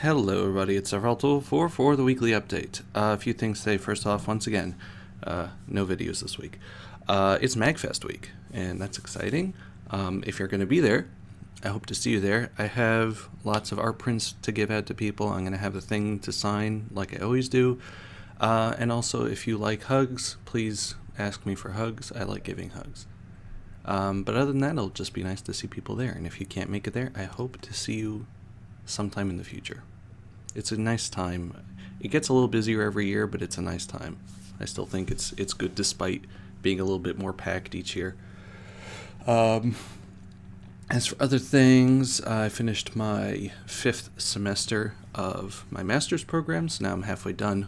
Hello everybody, it's Zack for the weekly update. A few things to say. First off, once again, no videos this week. It's MAGFest week, and that's exciting. If you're going to be there, I hope to see you there. I have lots of art prints to give out to people. I'm going to have a thing to sign like I always do. And also, if you like hugs, please ask me for hugs. I like giving hugs. But other than that, it'll just be nice to see people there. And if you can't make it there, I hope to see you sometime in the future. It's a nice time. It gets a little busier every year, but it's a nice time. I still think it's good despite being a little bit more packed each year. As for other things, I finished my 5th semester of my master's program, so now I'm halfway done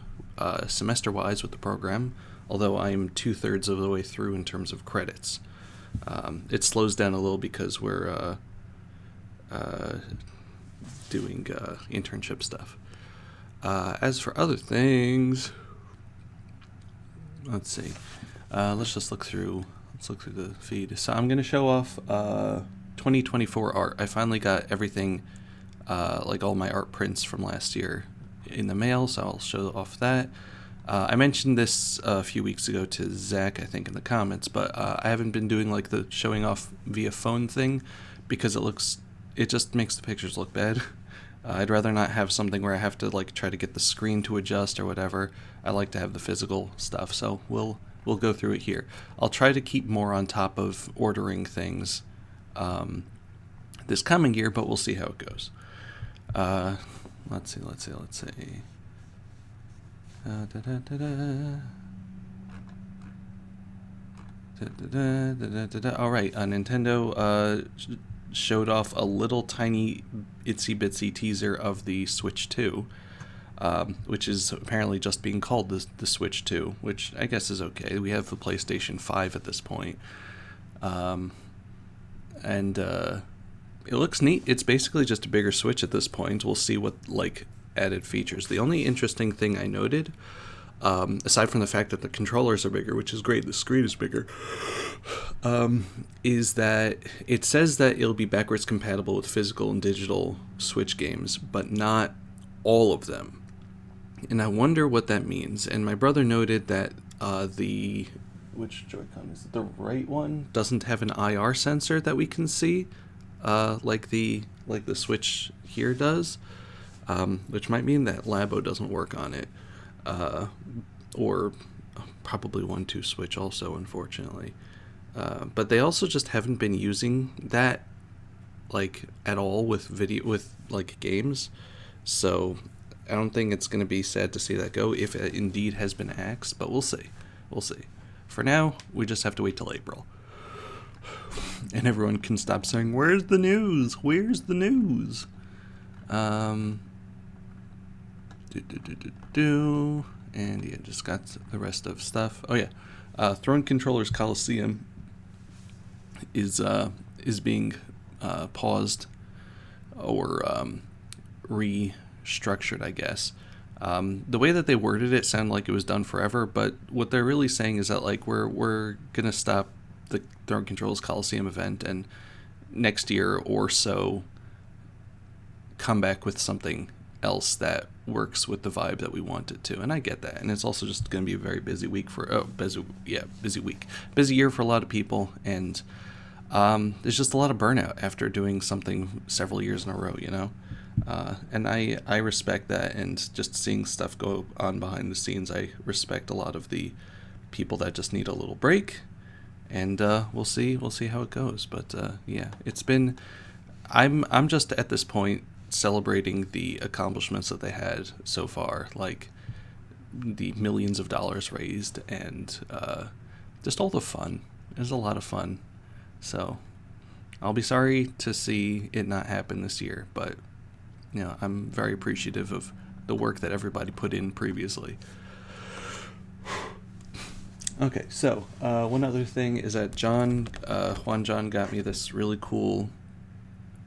semester-wise with the program, although I'm 2/3 of the way through in terms of credits. It slows down a little because we're doing internship stuff. As for other things, let's see. Let's look through the feed. So I'm going to show off 2024 art. I finally got everything, like all my art prints from last year in the mail, so I'll show off that. I mentioned this a few weeks ago to Zach, I think, in the comments, but I haven't been doing like the showing off via phone thing because it just makes the pictures look bad. I'd rather not have something where I have to like try to get the screen to adjust or whatever. I like to have the physical stuff, so we'll go through it here. I'll try to keep more on top of ordering things this coming year, but we'll see how it goes. Let's see. All right, Nintendo showed off a little tiny itsy bitsy teaser of the Switch 2, which is apparently just being called the Switch 2, which I guess is okay. We have the PlayStation 5 at this point. And it looks neat. It's basically just a bigger Switch at this point. We'll see what like added features. The only interesting thing I noted, aside from the fact that the controllers are bigger, which is great, the screen is bigger, is that it says that it'll be backwards compatible with physical and digital Switch games, but not all of them. And I wonder what that means. And my brother noted that which Joy-Con is it? The right one doesn't have an IR sensor that we can see, like the Switch here does, which might mean that Labo doesn't work on it, or probably 1-2 Switch also, unfortunately. But they also just haven't been using that like at all with like games, so I don't think it's going to be sad to see that go if it indeed has been axed, but we'll see. For now, we just have to wait till April. And everyone can stop saying, "Where's the news? Where's the news?" And yeah, just got the rest of stuff. Oh yeah, Throne Controllers Coliseum is being paused or restructured, I guess. The way that they worded it sounded like it was done forever, but what they're really saying is that like we're gonna stop the Throne Controllers Coliseum event and next year or so come back with something else that works with the vibe that we want it to. And I get that, and it's also just going to be a very busy week busy year for a lot of people, and there's just a lot of burnout after doing something several years in a row, you know. And I respect that, and just seeing stuff go on behind the scenes, I respect a lot of the people that just need a little break, and we'll see how it goes. But yeah, it's been I'm just at this point celebrating the accomplishments that they had so far, like the millions of dollars raised and just all the fun. It was a lot of fun, so I'll be sorry to see it not happen this year, but you know, I'm very appreciative of the work that everybody put in previously. Okay, so one other thing is that Juan John got me this really cool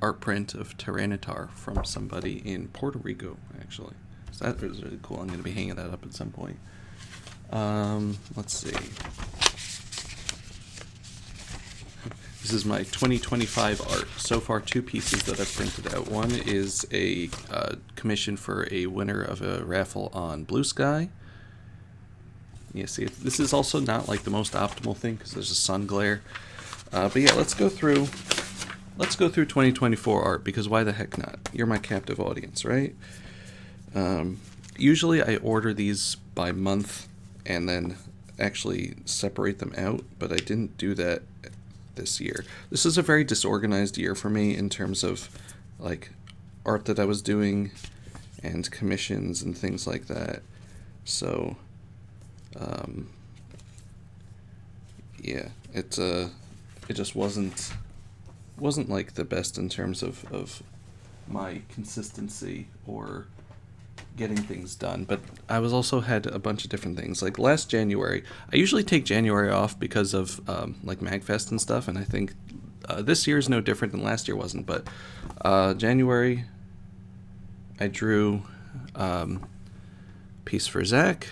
art print of Tyranitar from somebody in Puerto Rico, actually. So that was really cool. I'm going to be hanging that up at some point. Let's see. This is my 2025 art. So far, 2 pieces that I've printed out. One is a commission for a winner of a raffle on Blue Sky. Yeah, see, this is also not like the most optimal thing because there's a sun glare. But yeah, let's go through 2024 art, because why the heck not? You're my captive audience, right? Usually I order these by month and then actually separate them out, but I didn't do that this year. This is a very disorganized year for me in terms of like art that I was doing and commissions and things like that. So yeah, it just wasn't like the best in terms of my consistency or getting things done. But I was also had a bunch of different things. Like last January, I usually take January off because of like MAGFest and stuff, and I think this year is no different than last year wasn't. But January, I drew piece for Zack.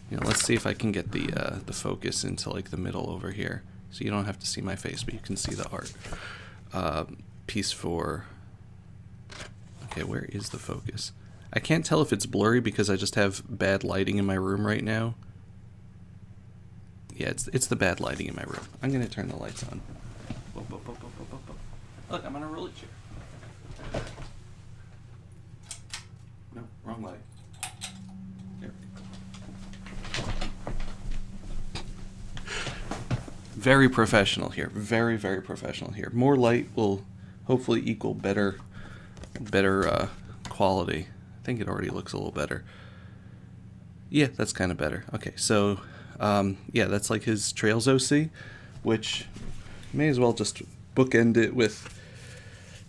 Let's see if I can get the focus into like the middle over here, so you don't have to see my face, but you can see the art. Piece for... Okay, where is the focus? I can't tell if it's blurry because I just have bad lighting in my room right now. Yeah, it's the bad lighting in my room. I'm going to turn the lights on. Whoa, whoa, whoa, whoa, whoa, whoa. Look, I'm on a roller chair. No, wrong light. There we go. Very professional here. Very, very professional here. More light will hopefully equal better quality. I think it already looks a little better. Yeah, that's kind of better. Okay, so yeah, that's like his Trails OC, which may as well just bookend it with...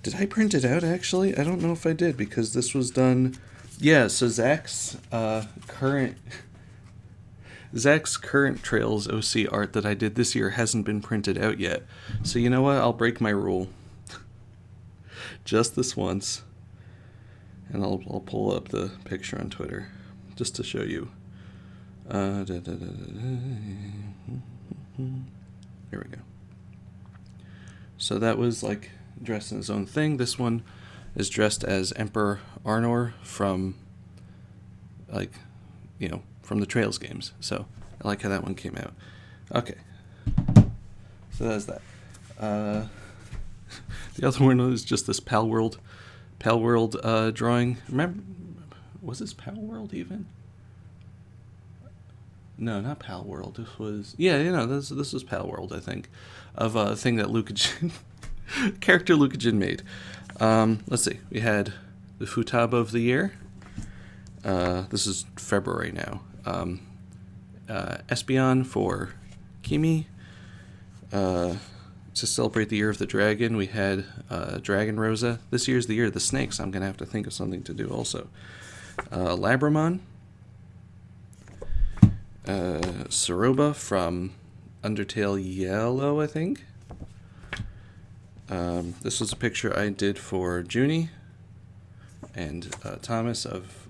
Did I print it out, actually? I don't know if I did, because this was done... Yeah, so Zack's current Trails OC art that I did this year hasn't been printed out yet. So you know what? I'll break my rule. Just this once. And I'll pull up the picture on Twitter just to show you. Here we go. So that was like dressed in his own thing. This one is dressed as Emperor Arnor from from the Trails games. So I like how that one came out. Okay. So that's that. The other one was just this Pal World drawing. Remember, was this Pal World even? No, not Pal World. This was this was Pal World, I think, of a thing that character Lucajin made. Let's see. We had the Futaba of the year. This is February now. Espeon for Kimi. To celebrate the Year of the Dragon, we had Dragon Rosa. This year's the Year of the Snake, so I'm going to have to think of something to do also. Labramon. Soroba from Undertale Yellow, I think. This was a picture I did for Junie and Thomas of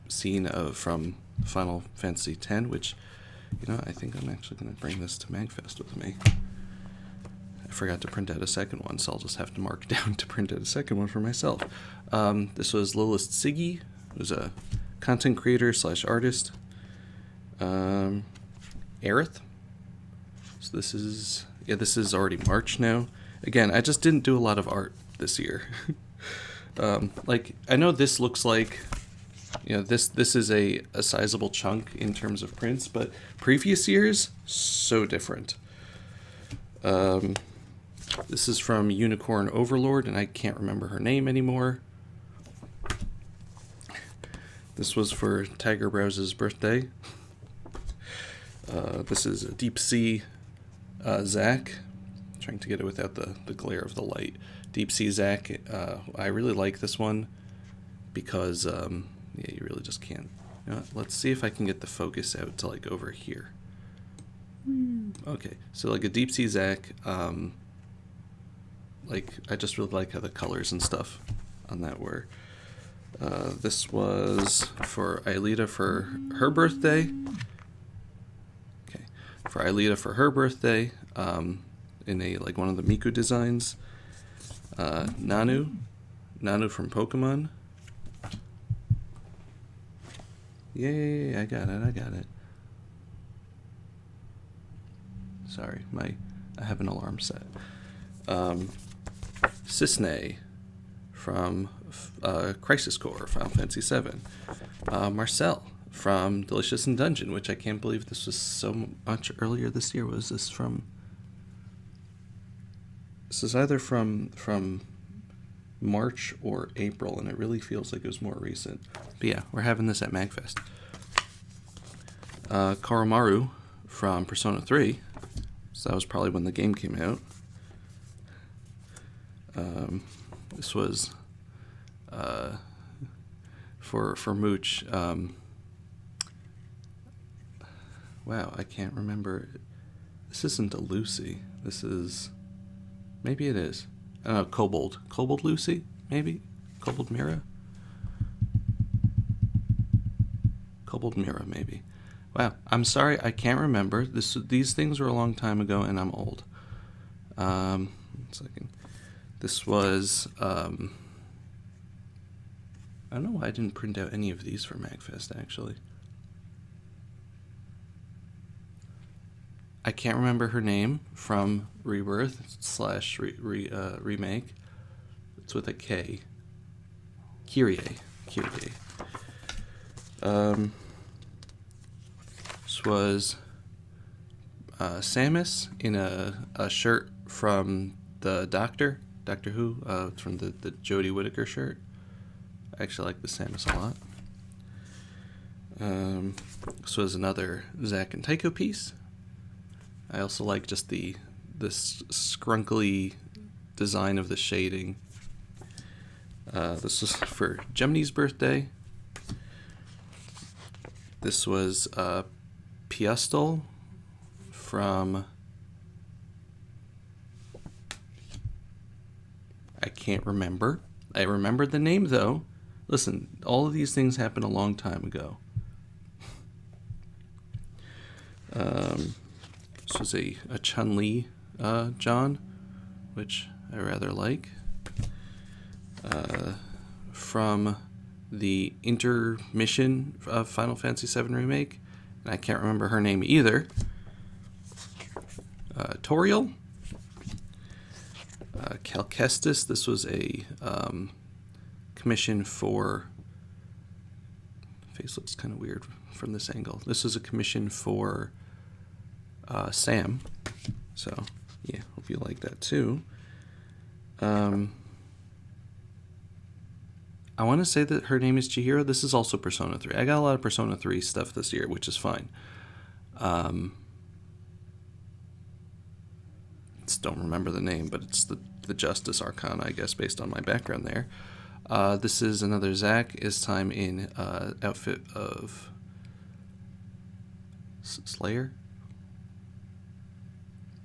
scene from Final Fantasy X, which, I think I'm actually going to bring this to MAGFest with me. I forgot to print out a second one, so I'll just have to mark down to print out a second one for myself. This was Lilith Siggy, who's a content creator / artist. Aerith. So this is already March now. Again, I just didn't do a lot of art this year. I know this looks like, this is a sizable chunk in terms of prints, but previous years, so different. This is from Unicorn Overlord, and I can't remember her name anymore. This was for Tiger Browse's birthday. This is a Deep Sea Zack. Trying to get it without the glare of the light. Deep Sea Zack. I really like this one because you really just can't. Let's see if I can get the focus out to over here. Okay, so a Deep Sea Zack. I just really like how the colors and stuff on that were. This was for Aelita for her birthday. Okay, for Aelita for her birthday. in a like one of the Miku designs. Nanu from Pokemon. Yay, I got it. Sorry, I have an alarm set. Cisne from Crisis Core, Final Fantasy VII. Marcel from Delicious in Dungeon, which I can't believe this was so much earlier this year. Was this from... This is either from March or April, and it really feels like it was more recent. But yeah, we're having this at MAGFest. Koromaru from Persona 3. So that was probably when the game came out. This was for Mooch. Wow, I can't remember. This isn't a Lucy. This is... Maybe it is. I don't know, Kobold. Kobold Lucy, maybe? Kobold Mira? Kobold Mira, maybe. Wow, I'm sorry, I can't remember. These things were a long time ago, and I'm old. 1 second. This was... I don't know why I didn't print out any of these for MAGFest, actually. I can't remember her name from Rebirth / remake. It's with a K. Kyrie. This was Samus in a shirt from the Doctor Who, from the Jodie Whittaker shirt. I actually like the Samus a lot. This was another Zack and Taiko piece. I also like just this scrunkly design of the shading. This was for Gemini's birthday. This was Piastel from... I can't remember. I remembered the name, though. Listen, all of these things happened a long time ago. This was a Chun-Li John, which I rather like. From the intermission of Final Fantasy VII Remake, and I can't remember her name either. Toriel. Calcestis. This was a commission for... Face looks kind of weird from this angle. This was a commission for Sam. So, yeah, hope you like that too. I want to say that her name is Chihiro. This is also Persona 3. I got a lot of Persona 3 stuff this year, which is fine. Just don't remember the name, but it's the Justice Arcana, I guess, based on my background there. This is another Zack, this time in outfit of Slayer.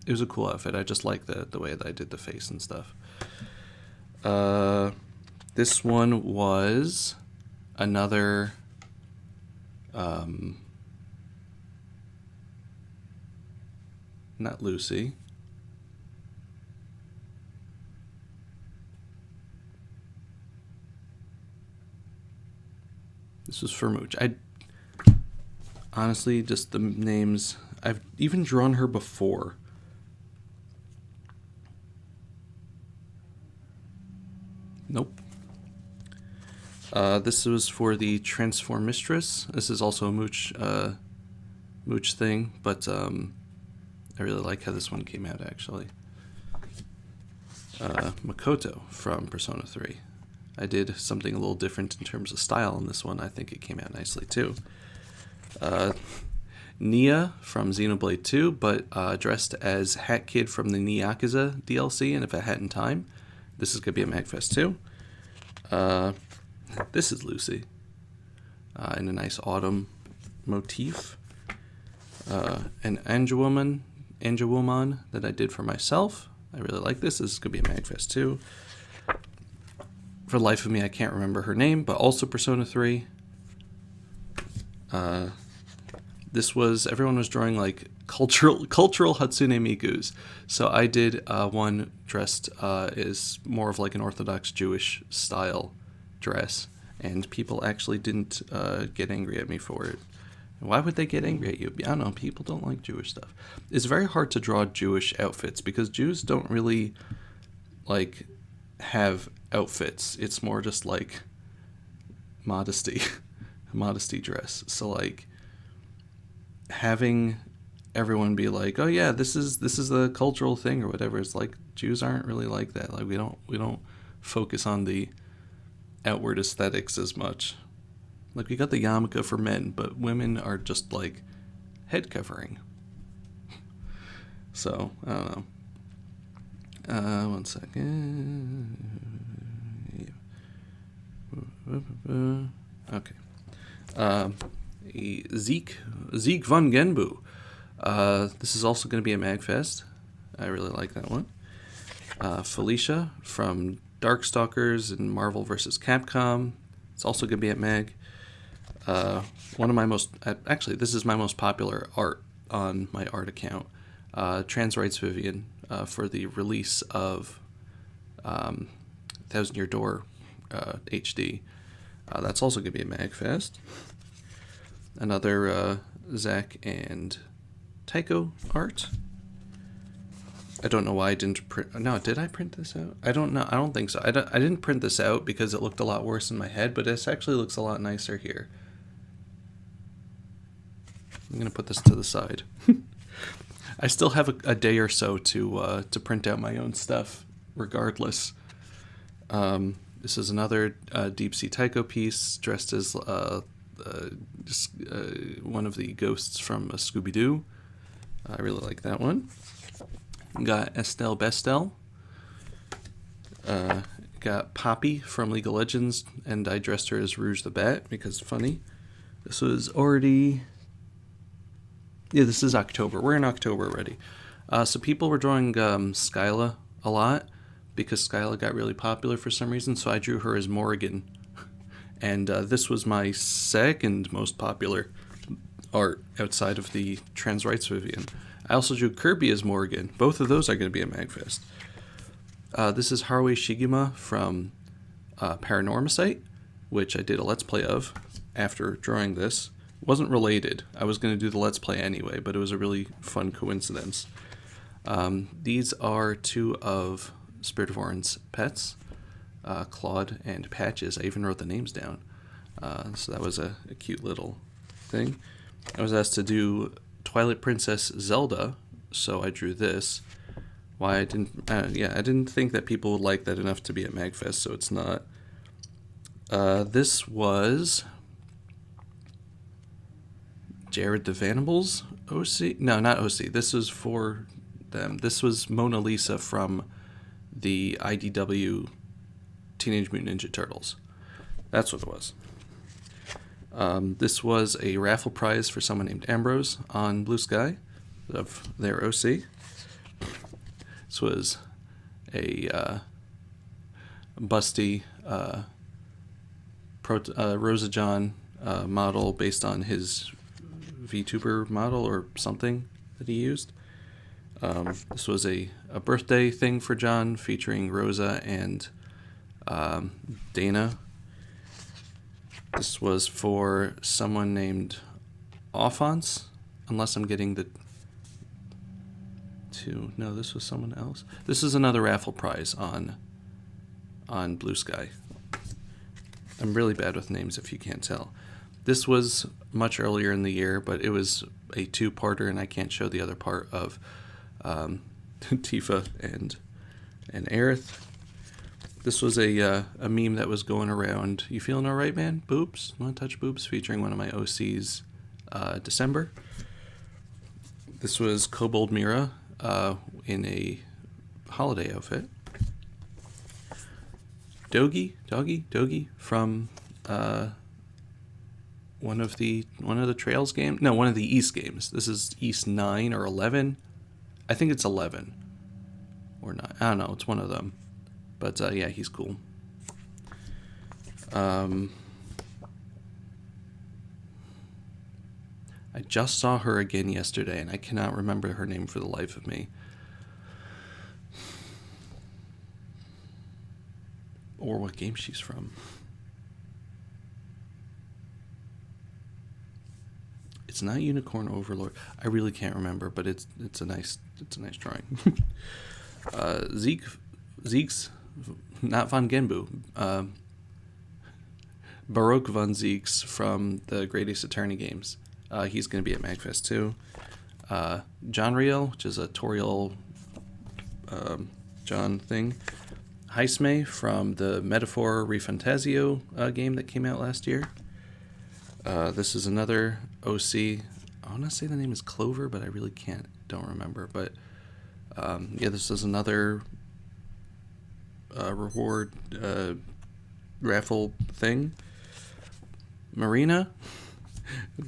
It was a cool outfit. I just like the way that I did the face and stuff. This one was another not Lucy. This was for Mooch. I honestly, just the names, I've even drawn her before. Nope. This was for the Transform Mistress. This is also a Mooch thing, but I really like how this one came out, actually. Makoto from Persona 3. I did something a little different in terms of style in this one. I think it came out nicely, too. Nia from Xenoblade 2, but dressed as Hat Kid from the Yakuza DLC, and If I Had in Time. This is going to be a MAGFest, too. This is Lucy in a nice autumn motif. An Angelwoman that I did for myself. I really like this. This is going to be a MAGFest too. For the life of me, I can't remember her name, but also Persona 3. This was, everyone was drawing like cultural Hatsune Mikus. So I did one dressed is more of like an Orthodox Jewish style dress, and people actually didn't get angry at me for it. Why would they get angry at you? I don't know. People don't like Jewish stuff. It's very hard to draw Jewish outfits because Jews don't really like have outfits. It's more just like modesty, modesty dress. So like having everyone be like, oh yeah, this is a cultural thing or whatever. It's like Jews aren't really like that. Like we don't focus on the outward aesthetics as much. Like we got the yarmulke for men, but women are just like head covering. So I don't know. One second. Okay. Zeke von Genbu. This is also going to be a MAGFest. I really like that one. Felicia from Darkstalkers and Marvel vs. Capcom. It's also going to be at MAG. One of my this is my most popular art on my art account. Trans Rights Vivian for the release of Thousand Year Door HD. That's also going to be a MAGFest. Another Zack and Taiko art. I don't know why I didn't print. No, did I print this out? I don't know. I don't think so. I didn't print this out because it looked a lot worse in my head, but this actually looks a lot nicer here. I'm gonna put this to the side. I still have a day or so to print out my own stuff, regardless. This is another Deep Sea Taiko piece dressed as one of the ghosts from Scooby-Doo. I really like that one. Got Estelle Bestel. Got Poppy from League of Legends, and I dressed her as Rouge the Bat because funny. This was already... Yeah, this is October. We're in October already. So people were drawing Skyla a lot because Skyla got really popular for some reason, so I drew her as Morrigan. And this was my second most popular art outside of the Trans Rights Vivian. I also drew Kirby as Morrigan. Both of those are going to be at MAGFest. This is Haruhi Shigema from Paranormicite, which I did a Let's Play of after drawing this. Wasn't related. I was going to do the Let's Play anyway, but it was a really fun coincidence. These are two of Spirit of Auron's pets, Claude and Patches. I even wrote the names down. So that was a cute little thing. I was asked to do Twilight Princess Zelda, so I drew this. Why I didn't... I didn't think that people would like that enough to be at MAGFest, so it's not. This was... Jared the Vanibals OC? No, not OC. This was for them. This was Mona Lisa from the IDW Teenage Mutant Ninja Turtles. That's what it was. This was a raffle prize for someone named Ambrose on Blue Sky of their OC. This was a busty Rosa John model based on his VTuber model or something that he used. This was a birthday thing for John featuring Rosa and Dana. This was for someone named Offense, unless I'm getting the two. No, this was someone else. This is another raffle prize on Blue Sky. I'm really bad with names if you can't tell. This was much earlier in the year, but it was a two-parter, and I can't show the other part of Tifa and Aerith. This was a meme that was going around. You feeling all right, man? Boobs? Want to touch boobs? Featuring one of my OCs, December. This was Kobold Mira in a holiday outfit. Doggy from one of the Trails games. No, one of the East games. This is East 9 or 11. I think it's 11 or 9. I don't know. It's one of them. But yeah, he's cool. I just saw her again yesterday, and I cannot remember her name for the life of me. Or what game she's from. It's not Unicorn Overlord. I really can't remember, but it's a nice drawing. Zeke's not von Genbu. Baruch von Zeeks from the Great Ace Attorney games. He's going to be at MAGFest too. John Riel, which is a Toriel John thing. Heisme from the Metaphor Refantasio game that came out last year. This is another OC. I want to say the name is Clover, but I really don't remember. But yeah, this is another reward raffle thing. Marina,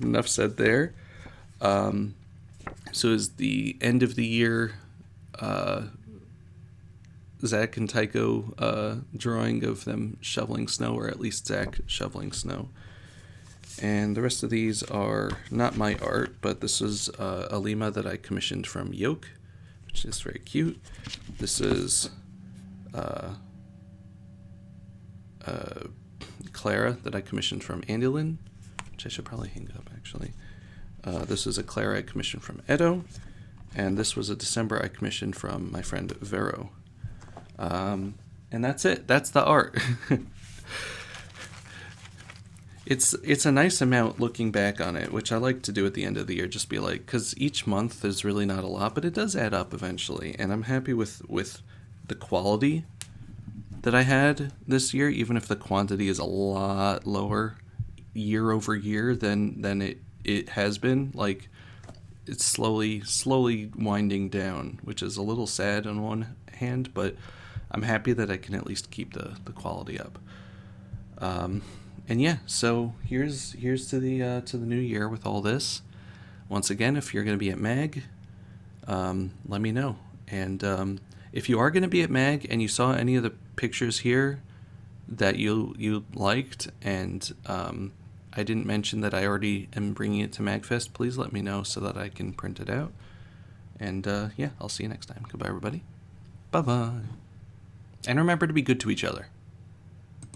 enough said there. So is the end of the year Zack and Tycho drawing of them shoveling snow, or at least Zack shoveling snow. And the rest of these are not my art, but this is a Lima that I commissioned from Yoke, which is very cute. This is Clara that I commissioned from Andolin, which I should probably hang up actually. This is a Clara I commissioned from Edo, and this was a December I commissioned from my friend Vero. And that's it. That's the art. It's a nice amount looking back on it, which I like to do at the end of the year, just be like, because each month there's really not a lot, but it does add up eventually, and I'm happy with the quality that I had this year, even if the quantity is a lot lower year over year than it has been. Like, it's slowly winding down, which is a little sad on one hand, but I'm happy that I can at least keep the quality up. And yeah, so here's to the new year with all this. Once again, if you're going to be at MAG, let me know. And if you are going to be at MAG and you saw any of the pictures here that you liked, and I didn't mention that I already am bringing it to MAGFest, please let me know so that I can print it out. And yeah, I'll see you next time. Goodbye, everybody. Bye-bye. And remember to be good to each other.